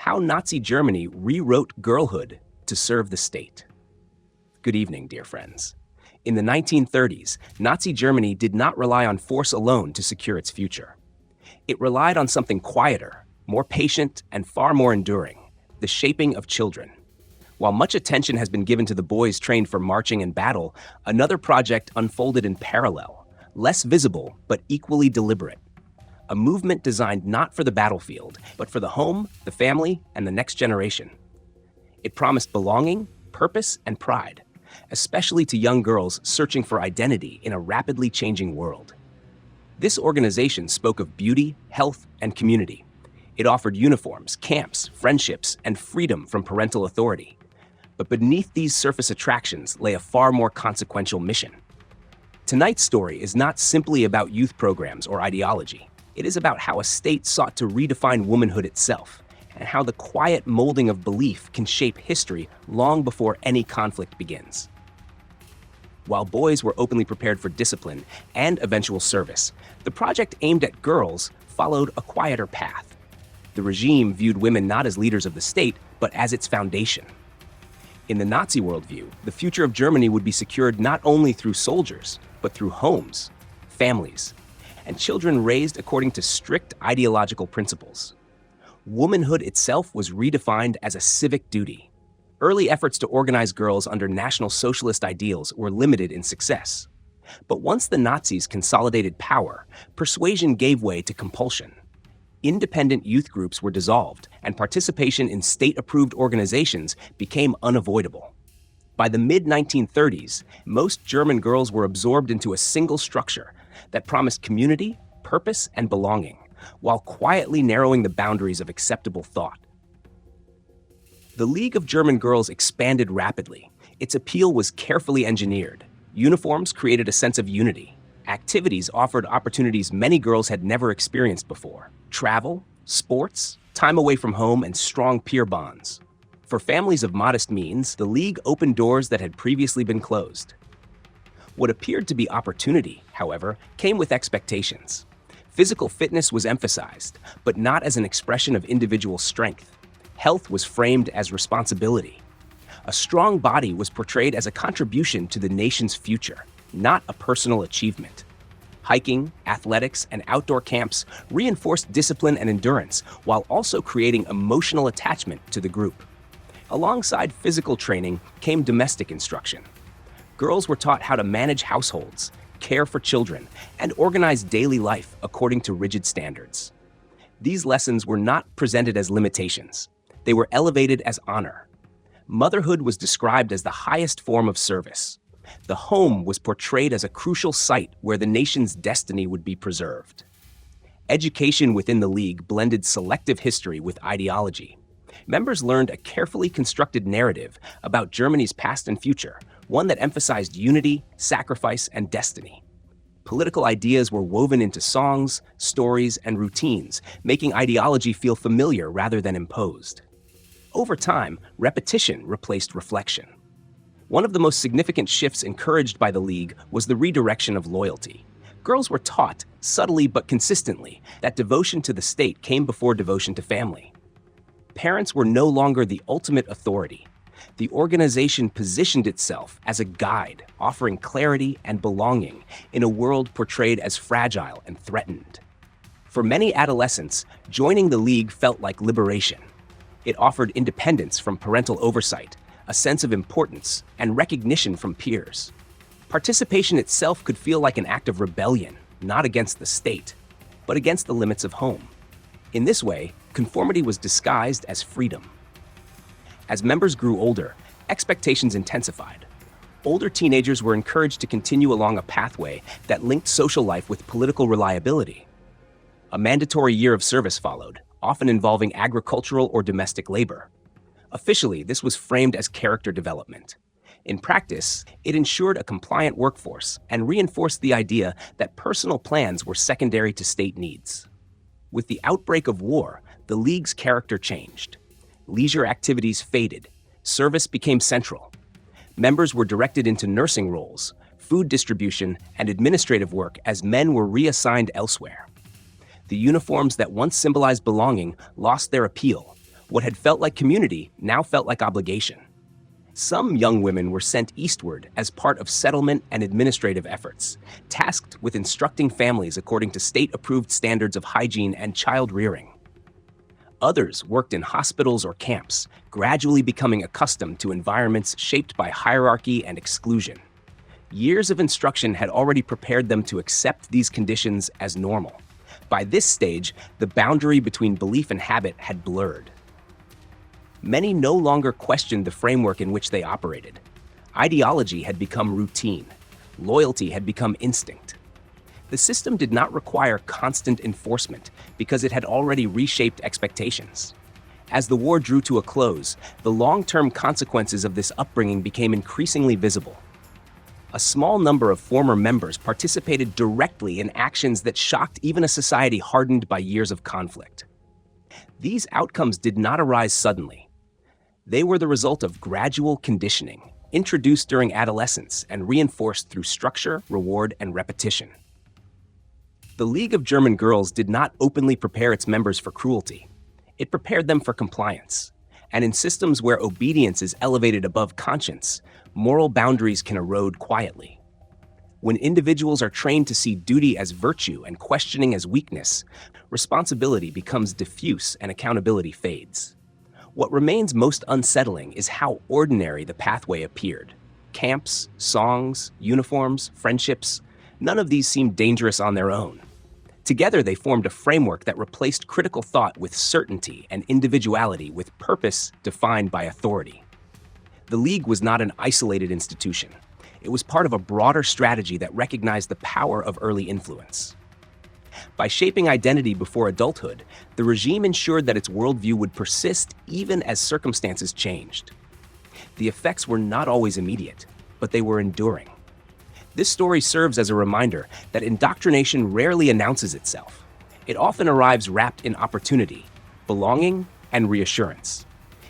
how Nazi Germany rewrote girlhood to serve the state. Good evening, dear friends. In the 1930s, Nazi Germany did not rely on force alone to secure its future. It relied on something quieter, more patient, and far more enduring: the shaping of children. While much attention has been given to the boys trained for marching and battle, another project unfolded in parallel, less visible but equally deliberate. A movement designed not for the battlefield, but for the home, the family, and the next generation. It promised belonging, purpose, and pride, especially to young girls searching for identity in a rapidly changing world. This organization spoke of beauty, health, and community. It offered uniforms, camps, friendships, and freedom from parental authority. But beneath these surface attractions lay a far more consequential mission. Tonight's story is not simply about youth programs or ideology. It is about how a state sought to redefine womanhood itself, and how the quiet molding of belief can shape history long before any conflict begins. While boys were openly prepared for discipline and eventual service, the project aimed at girls followed a quieter path. The regime viewed women not as leaders of the state, but as its foundation. In the Nazi worldview, the future of Germany would be secured not only through soldiers, but through homes, families, and children raised according to strict ideological principles. Womanhood itself was redefined as a civic duty. Early efforts to organize girls under National Socialist ideals were limited in success. But once the Nazis consolidated power, persuasion gave way to compulsion. Independent youth groups were dissolved, and participation in state-approved organizations became unavoidable. By the mid-1930s, most German girls were absorbed into a single structure that promised community, purpose, and belonging, while quietly narrowing the boundaries of acceptable thought. The League of German Girls expanded rapidly. Its appeal was carefully engineered. Uniforms created a sense of unity. Activities offered opportunities many girls had never experienced before: travel, sports, time away from home, and strong peer bonds. For families of modest means, the League opened doors that had previously been closed. What appeared to be opportunity, however, came with expectations. Physical fitness was emphasized, but not as an expression of individual strength. Health was framed as responsibility. A strong body was portrayed as a contribution to the nation's future, not a personal achievement. Hiking, athletics, and outdoor camps reinforced discipline and endurance while also creating emotional attachment to the group. Alongside physical training came domestic instruction. Girls were taught how to manage households, care for children, and organize daily life according to rigid standards. These lessons were not presented as limitations. They were elevated as honor. Motherhood was described as the highest form of service. The home was portrayed as a crucial site where the nation's destiny would be preserved. Education within the League blended selective history with ideology. Members learned a carefully constructed narrative about Germany's past and future, one that emphasized unity, sacrifice, and destiny. Political ideas were woven into songs, stories, and routines, making ideology feel familiar rather than imposed. Over time, repetition replaced reflection. One of the most significant shifts encouraged by the League was the redirection of loyalty. Girls were taught, subtly but consistently, that devotion to the state came before devotion to family. Parents were no longer the ultimate authority. The organization positioned itself as a guide, offering clarity and belonging in a world portrayed as fragile and threatened. For many adolescents, joining the League felt like liberation. It offered independence from parental oversight, a sense of importance, and recognition from peers. Participation itself could feel like an act of rebellion, not against the state, but against the limits of home. In this way, conformity was disguised as freedom. As members grew older, expectations intensified. Older teenagers were encouraged to continue along a pathway that linked social life with political reliability. A mandatory year of service followed, often involving agricultural or domestic labor. Officially, this was framed as character development. In practice, it ensured a compliant workforce and reinforced the idea that personal plans were secondary to state needs. With the outbreak of war, the League's character changed. Leisure activities faded. Service became central. Members were directed into nursing roles, food distribution, and administrative work as men were reassigned elsewhere. The uniforms that once symbolized belonging lost their appeal, What had felt like community now felt like obligation. Some young women were sent eastward as part of settlement and administrative efforts, tasked with instructing families according to state-approved standards of hygiene and child rearing. Others worked in hospitals or camps, gradually becoming accustomed to environments shaped by hierarchy and exclusion. Years of instruction had already prepared them to accept these conditions as normal. By this stage, the boundary between belief and habit had blurred. Many no longer questioned the framework in which they operated. Ideology had become routine. Loyalty had become instinct. The system did not require constant enforcement because it had already reshaped expectations. As the war drew to a close, the long-term consequences of this upbringing became increasingly visible. A small number of former members participated directly in actions that shocked even a society hardened by years of conflict. These outcomes did not arise suddenly. They were the result of gradual conditioning, introduced during adolescence and reinforced through structure, reward, and repetition. The League of German Girls did not openly prepare its members for cruelty. It prepared them for compliance. And in systems where obedience is elevated above conscience, moral boundaries can erode quietly. When individuals are trained to see duty as virtue and questioning as weakness, responsibility becomes diffuse and accountability fades. What remains most unsettling is how ordinary the pathway appeared. Camps, songs, uniforms, friendships, none of these seemed dangerous on their own. Together, they formed a framework that replaced critical thought with certainty and individuality with purpose defined by authority. The League was not an isolated institution. It was part of a broader strategy that recognized the power of early influence. By shaping identity before adulthood, the regime ensured that its worldview would persist even as circumstances changed. The effects were not always immediate, but they were enduring. This story serves as a reminder that indoctrination rarely announces itself. It often arrives wrapped in opportunity, belonging, and reassurance.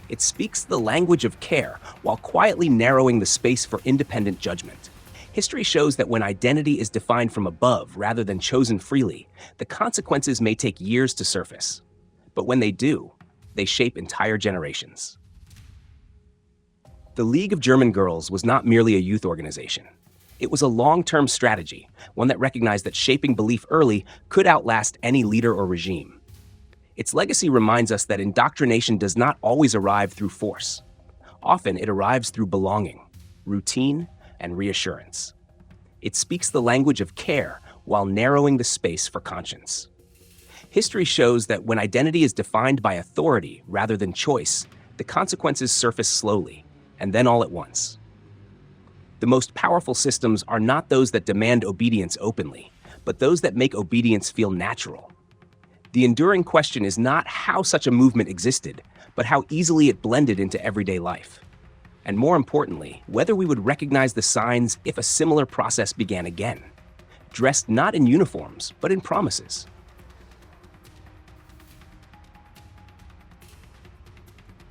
It speaks the language of care while quietly narrowing the space for independent judgment. History shows that when identity is defined from above rather than chosen freely, the consequences may take years to surface. But when they do, they shape entire generations. The League of German Girls was not merely a youth organization. It was a long-term strategy, one that recognized that shaping belief early could outlast any leader or regime. Its legacy reminds us that indoctrination does not always arrive through force. Often it arrives through belonging, routine, and reassurance. It speaks the language of care while narrowing the space for conscience. History shows that when identity is defined by authority rather than choice, the consequences surface slowly, and then all at once. The most powerful systems are not those that demand obedience openly, but those that make obedience feel natural. The enduring question is not how such a movement existed, but how easily it blended into everyday life. And more importantly, whether we would recognize the signs if a similar process began again, dressed not in uniforms, but in promises.